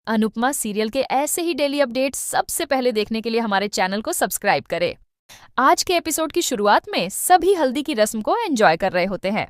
Anupama serial के ऐसे ही daily updates सबसे पहले देखने के लिए हमारे चैनल को सब्सक्राइब करें। आज के एपिसोड की शुरुआत में सभी हल्दी की रस्म को एंजॉय कर रहे होते हैं।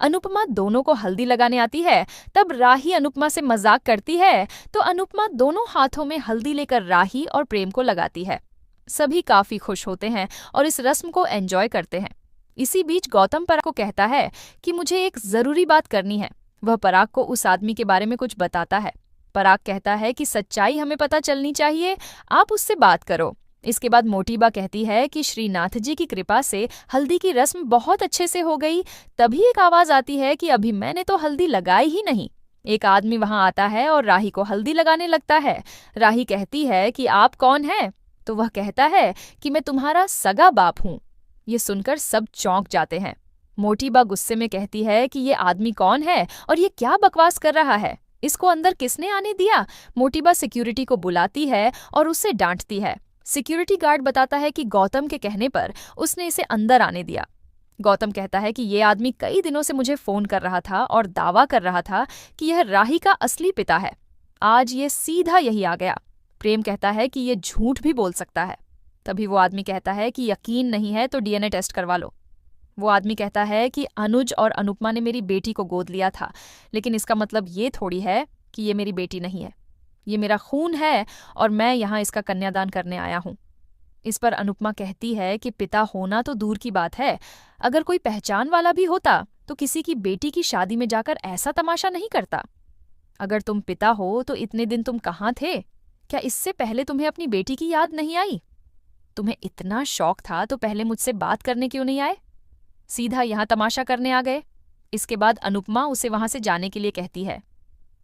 अनुपमा दोनों को हल्दी लगाने आती है। तब राही अनुपमा से मजाक करती है तो अनुपमा दोनों हाथों में हल्दी लेकर राही और प्रेम को लगाती है। सभी काफी खुश होते हैं और इस रस्म को एंजॉय करते हैं। इसी बीच गौतम पराग को कहता है कि मुझे एक जरूरी बात करनी है। वह पराग को उस आदमी के बारे में कुछ बताता है। पराग कहता है कि सच्चाई हमें पता चलनी चाहिए, आप उससे बात करो। इसके बाद मोटीबा कहती है कि श्रीनाथ जी की कृपा से हल्दी की रस्म बहुत अच्छे से हो गई। तभी एक आवाज आती है कि अभी मैंने तो हल्दी लगाई ही नहीं। एक आदमी वहां आता है और राही को हल्दी लगाने लगता है। राही कहती है कि आप कौन हैं? तो वह कहता है कि मैं तुम्हारा सगा बाप हूँ। ये सुनकर सब चौंक जाते हैं। मोटीबा गुस्से में कहती है कि ये आदमी कौन है और ये क्या बकवास कर रहा है, इसको अंदर किसने आने दिया? मोटीबा सिक्योरिटी को बुलाती है और उससे डांटती है। सिक्योरिटी गार्ड बताता है कि गौतम के कहने पर उसने इसे अंदर आने दिया। गौतम कहता है कि ये आदमी कई दिनों से मुझे फोन कर रहा था और दावा कर रहा था कि यह राही का असली पिता है। आज ये सीधा यही आ गया। प्रेम कहता है कि ये झूठ भी बोल सकता है। तभी वो आदमी कहता है कि यकीन नहीं है तो डीएनए टेस्ट करवा लो। वो आदमी कहता है कि अनुज और अनुपमा ने मेरी बेटी को गोद लिया था, लेकिन इसका मतलब ये थोड़ी है कि ये मेरी बेटी नहीं है। ये मेरा खून है और मैं यहाँ इसका कन्यादान करने आया हूँ। इस पर अनुपमा कहती है कि पिता होना तो दूर की बात है, अगर कोई पहचान वाला भी होता तो किसी की बेटी की शादी में जाकर ऐसा तमाशा नहीं करता। अगर तुम पिता हो तो इतने दिन तुम कहाँ थे? क्या इससे पहले तुम्हें अपनी बेटी की याद नहीं आई? तुम्हें इतना शौक था तो पहले मुझसे बात करने क्यों नहीं आए? सीधा यहाँ तमाशा करने आ गए। इसके बाद अनुपमा उसे वहां से जाने के लिए कहती है।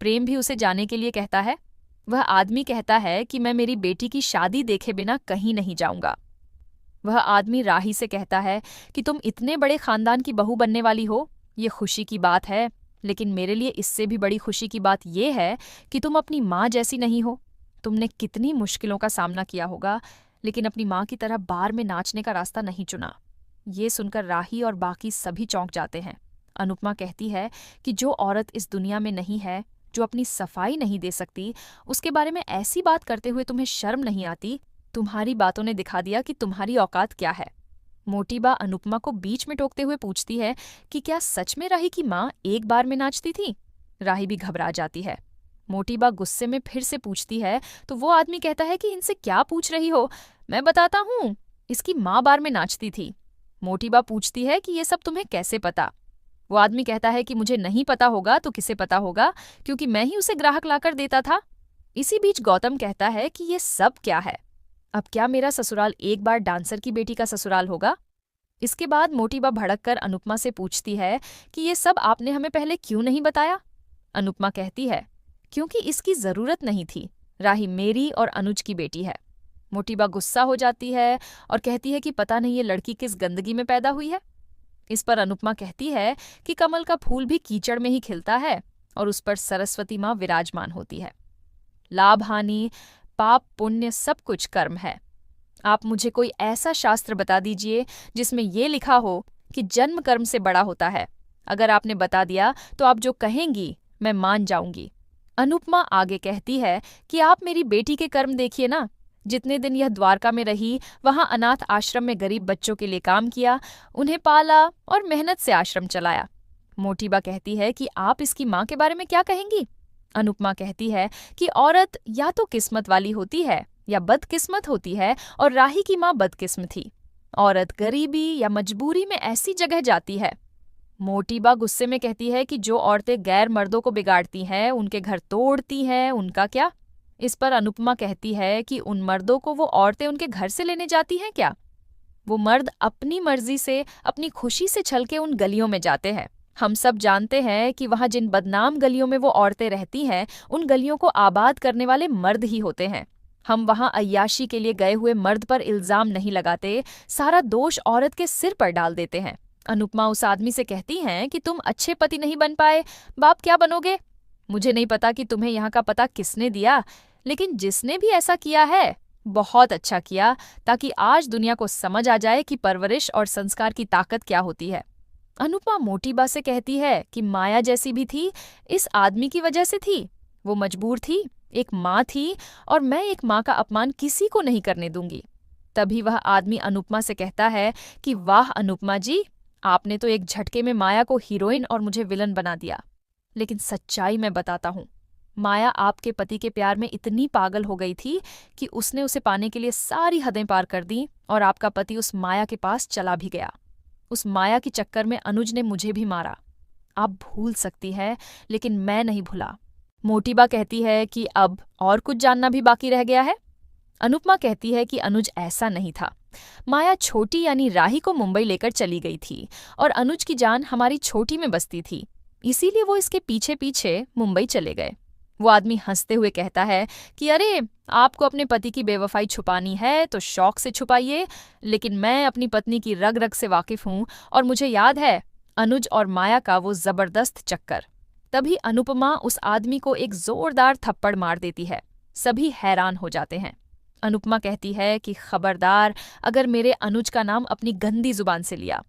प्रेम भी उसे जाने के लिए कहता है। वह आदमी कहता है कि मैं मेरी बेटी की शादी देखे बिना कहीं नहीं जाऊंगा। वह आदमी राही से कहता है कि तुम इतने बड़े खानदान की बहू बनने वाली हो, ये खुशी की बात है, लेकिन मेरे लिए इससे भी बड़ी खुशी की बात यह है कि तुम अपनी माँ जैसी नहीं हो। तुमने कितनी मुश्किलों का सामना किया होगा, लेकिन अपनी माँ की तरह बार में नाचने का रास्ता नहीं चुना। ये सुनकर राही और बाकी सभी चौंक जाते हैं। अनुपमा कहती है कि जो औरत इस दुनिया में नहीं है, जो अपनी सफाई नहीं दे सकती, उसके बारे में ऐसी बात करते हुए तुम्हें शर्म नहीं आती? तुम्हारी बातों ने दिखा दिया कि तुम्हारी औकात क्या है। मोटीबा अनुपमा को बीच में टोकते हुए पूछती है कि क्या सच में राही की माँ एक बार में नाचती थी? राही भी घबरा जाती है। मोटीबा गुस्से में फिर से पूछती है तो वो आदमी कहता है कि इनसे क्या पूछ रही हो, मैं बताता हूँ, इसकी माँ बार में नाचती थी। मोटीबा पूछती है कि ये सब तुम्हें कैसे पता? वो आदमी कहता है कि मुझे नहीं पता होगा तो किसे पता होगा, क्योंकि मैं ही उसे ग्राहक लाकर देता था। इसी बीच गौतम कहता है कि ये सब क्या है? अब क्या मेरा ससुराल एक बार डांसर की बेटी का ससुराल होगा? इसके बाद मोटीबा भड़क कर अनुपमा से पूछती है कि ये सब आपने हमें पहले क्यों नहीं बताया? अनुपमा कहती है क्योंकि इसकी जरूरत नहीं थी, राही मेरी और अनुज की बेटी है। मोटीबा गुस्सा हो जाती है और कहती है कि पता नहीं ये लड़की किस गंदगी में पैदा हुई है। इस पर अनुपमा कहती है कि कमल का फूल भी कीचड़ में ही खिलता है और उस पर सरस्वती माँ विराजमान होती है। लाभ हानि, पाप पुण्य सब कुछ कर्म है। आप मुझे कोई ऐसा शास्त्र बता दीजिए जिसमें ये लिखा हो कि जन्म कर्म से बड़ा होता है। अगर आपने बता दिया तो आप जो कहेंगी मैं मान जाऊंगी। अनुपमा आगे कहती है कि आप मेरी बेटी के कर्म देखिए ना। जितने दिन यह द्वारका में रही, वहां अनाथ आश्रम में गरीब बच्चों के लिए काम किया, उन्हें पाला और मेहनत से आश्रम चलाया। मोटीबा कहती है कि आप इसकी माँ के बारे में क्या कहेंगी? अनुपमा कहती है कि औरत या तो किस्मत वाली होती है या बदकिस्मत होती है, और राही की माँ बदकिस्म थी। औरत गरीबी या मजबूरी में ऐसी जगह जाती है। मोटीबा गुस्से में कहती है कि जो औरतें गैर मर्दों को बिगाड़ती हैं, उनके घर तोड़ती हैं, उनका क्या? इस पर अनुपमा कहती है कि उन मर्दों को वो औरतें उनके घर से लेने जाती हैं क्या? वो मर्द अपनी मर्जी से, अपनी खुशी से छल के उन गलियों में जाते हैं। हम सब जानते हैं कि वहां जिन बदनाम गलियों में वो औरतें रहती हैं, उन गलियों को आबाद करने वाले मर्द ही होते हैं। हम वहां अय्याशी के लिए गए हुए मर्द पर इल्जाम नहीं लगाते, सारा दोष औरत के सिर पर डाल देते हैं। अनुपमा उस आदमी से कहती हैं कि तुम अच्छे पति नहीं बन पाए, बाप क्या बनोगे? मुझे नहीं पता कि तुम्हें यहाँ का पता किसने दिया, लेकिन जिसने भी ऐसा किया है बहुत अच्छा किया, ताकि आज दुनिया को समझ आ जाए कि परवरिश और संस्कार की ताकत क्या होती है। अनुपमा मोटीबा से कहती है कि माया जैसी भी थी, इस आदमी की वजह से थी। वो मजबूर थी, एक माँ थी और मैं एक माँ का अपमान किसी को नहीं करने दूंगी। तभी वह आदमी अनुपमा से कहता है कि वाह अनुपमा जी, आपने तो एक झटके में माया को हीरोइन और मुझे विलन बना दिया। लेकिन सच्चाई मैं बताता हूँ, माया आपके पति के प्यार में इतनी पागल हो गई थी कि उसने उसे पाने के लिए सारी हदें पार कर दी और आपका पति उस माया के पास चला भी गया। उस माया के चक्कर में अनुज ने मुझे भी मारा। आप भूल सकती है, लेकिन मैं नहीं भूला। मोटीबा कहती है कि अब और कुछ जानना भी बाकी रह गया है। अनुपमा कहती है कि अनुज ऐसा नहीं था। माया छोटी यानी राही को मुंबई लेकर चली गई थी और अनुज की जान हमारी छोटी में बसती थी, इसीलिए वो इसके पीछे पीछे मुंबई चले गए। वो आदमी हंसते हुए कहता है कि अरे, आपको अपने पति की बेवफाई छुपानी है तो शौक से छुपाइए, लेकिन मैं अपनी पत्नी की रग रग से वाकिफ हूं और मुझे याद है अनुज और माया का वो जबरदस्त चक्कर। तभी अनुपमा उस आदमी को एक जोरदार थप्पड़ मार देती है। सभी हैरान हो जाते हैं। अनुपमा कहती है कि खबरदार अगर मेरे अनुज का नाम अपनी गंदी जुबान से लिया।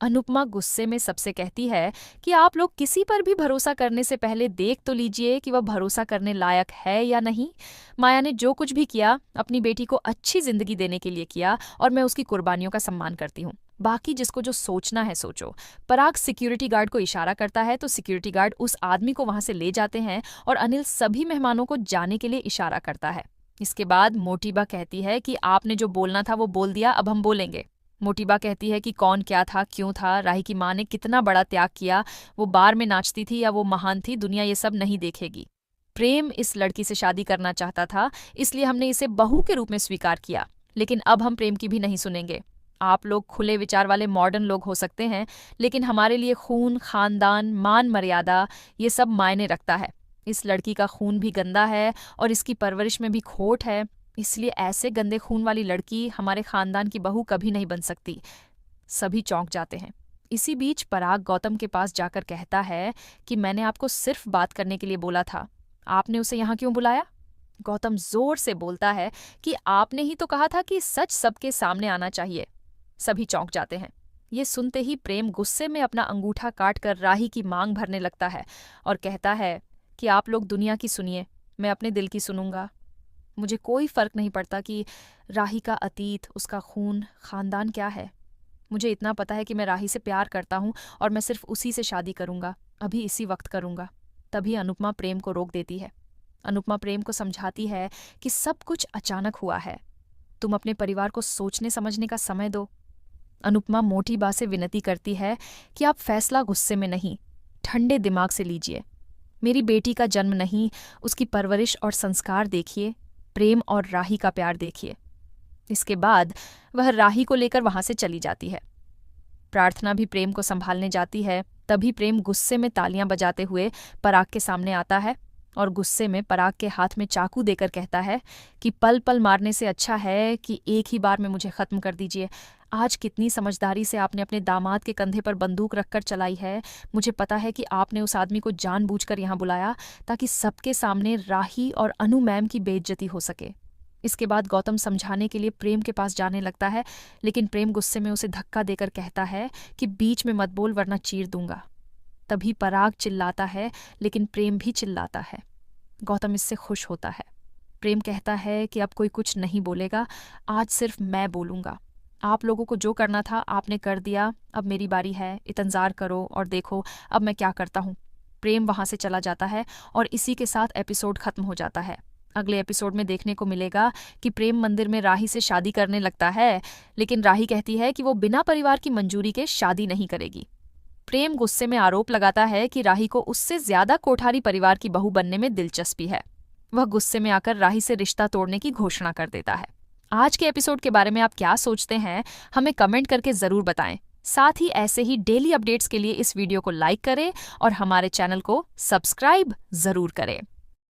अनुपमा गुस्से में सबसे कहती है कि आप लोग किसी पर भी भरोसा करने से पहले देख तो लीजिए कि वह भरोसा करने लायक है या नहीं। माया ने जो कुछ भी किया अपनी बेटी को अच्छी जिंदगी देने के लिए किया और मैं उसकी कुर्बानियों का सम्मान करती हूँ। बाकी जिसको जो सोचना है सोचो। पराग सिक्योरिटी गार्ड को इशारा करता है तो सिक्योरिटी गार्ड उस आदमी को वहां से ले जाते हैं और अनिल सभी मेहमानों को जाने के लिए इशारा करता है। इसके बाद मोटीबा कहती है कि आपने जो बोलना था वो बोल दिया, अब हम बोलेंगे। मोटीबा कहती है कि कौन क्या था, क्यों था, राही की माँ ने कितना बड़ा त्याग किया, वो बार में नाचती थी या वो महान थी, दुनिया ये सब नहीं देखेगी। प्रेम इस लड़की से शादी करना चाहता था, इसलिए हमने इसे बहू के रूप में स्वीकार किया, लेकिन अब हम प्रेम की भी नहीं सुनेंगे। आप लोग खुले विचार वाले मॉडर्न लोग हो सकते हैं, लेकिन हमारे लिए खून, खानदान, मान मर्यादा ये सब मायने रखता है। इस लड़की का खून भी गंदा है और इसकी परवरिश में भी खोट है, इसलिए ऐसे गंदे खून वाली लड़की हमारे खानदान की बहू कभी नहीं बन सकती। सभी चौंक जाते हैं। इसी बीच पराग गौतम के पास जाकर कहता है कि मैंने आपको सिर्फ बात करने के लिए बोला था, आपने उसे यहाँ क्यों बुलाया? गौतम जोर से बोलता है कि आपने ही तो कहा था कि सच सबके सामने आना चाहिए। सभी चौंक जाते हैं। ये सुनते ही प्रेम गुस्से में अपना अंगूठा काट कर राही की मांग भरने लगता है और कहता है कि आप लोग दुनिया की सुनिए, मैं अपने दिल की सुनूंगा। मुझे कोई फर्क नहीं पड़ता कि राही का अतीत, उसका खून, खानदान क्या है। मुझे इतना पता है कि मैं राही से प्यार करता हूँ और मैं सिर्फ उसी से शादी करूंगा, अभी इसी वक्त करूंगा। तभी अनुपमा प्रेम को रोक देती है। अनुपमा प्रेम को समझाती है कि सब कुछ अचानक हुआ है, तुम अपने परिवार को सोचने समझने का समय दो। अनुपमा मोटीबा से विनती करती है कि आप फैसला गुस्से में नहीं, ठंडे दिमाग से लीजिए। मेरी बेटी का जन्म नहीं, उसकी परवरिश और संस्कार देखिए, प्रेम और राही का प्यार देखिए। इसके बाद वह राही को लेकर वहां से चली जाती है। प्रार्थना भी प्रेम को संभालने जाती है। तभी प्रेम गुस्से में तालियां बजाते हुए पराग के सामने आता है और गुस्से में पराग के हाथ में चाकू देकर कहता है कि पल पल मारने से अच्छा है कि एक ही बार में मुझे खत्म कर दीजिए। आज कितनी समझदारी से आपने अपने दामाद के कंधे पर बंदूक रखकर चलाई है। मुझे पता है कि आपने उस आदमी को जानबूझकर यहाँ बुलाया ताकि सबके सामने राही और अनु मैम की बेइज्जती हो सके। इसके बाद गौतम समझाने के लिए प्रेम के पास जाने लगता है, लेकिन प्रेम गुस्से में उसे धक्का देकर कहता है कि बीच में मत बोल वरना चीर दूंगा। तभी पराग चिल्लाता है, लेकिन प्रेम भी चिल्लाता है। गौतम इससे खुश होता है। प्रेम कहता है कि अब कोई कुछ नहीं बोलेगा, आज सिर्फ मैं बोलूंगा। आप लोगों को जो करना था आपने कर दिया, अब मेरी बारी है, इंतजार करो और देखो अब मैं क्या करता हूँ। प्रेम वहां से चला जाता है और इसी के साथ एपिसोड खत्म हो जाता है। अगले एपिसोड में देखने को मिलेगा कि प्रेम मंदिर में राही से शादी करने लगता है, लेकिन राही कहती है कि वो बिना परिवार की मंजूरी के शादी नहीं करेगी। प्रेम गुस्से में आरोप लगाता है कि राही को उससे ज्यादा कोठारी परिवार की बहू बनने में दिलचस्पी है। वह गुस्से में आकर राही से रिश्ता तोड़ने की घोषणा कर देता है। आज के एपिसोड के बारे में आप क्या सोचते हैं, हमें कमेंट करके जरूर बताएं। साथ ही ऐसे ही डेली अपडेट्स के लिए इस वीडियो को लाइक करें और हमारे चैनल को सब्सक्राइब जरूर करें।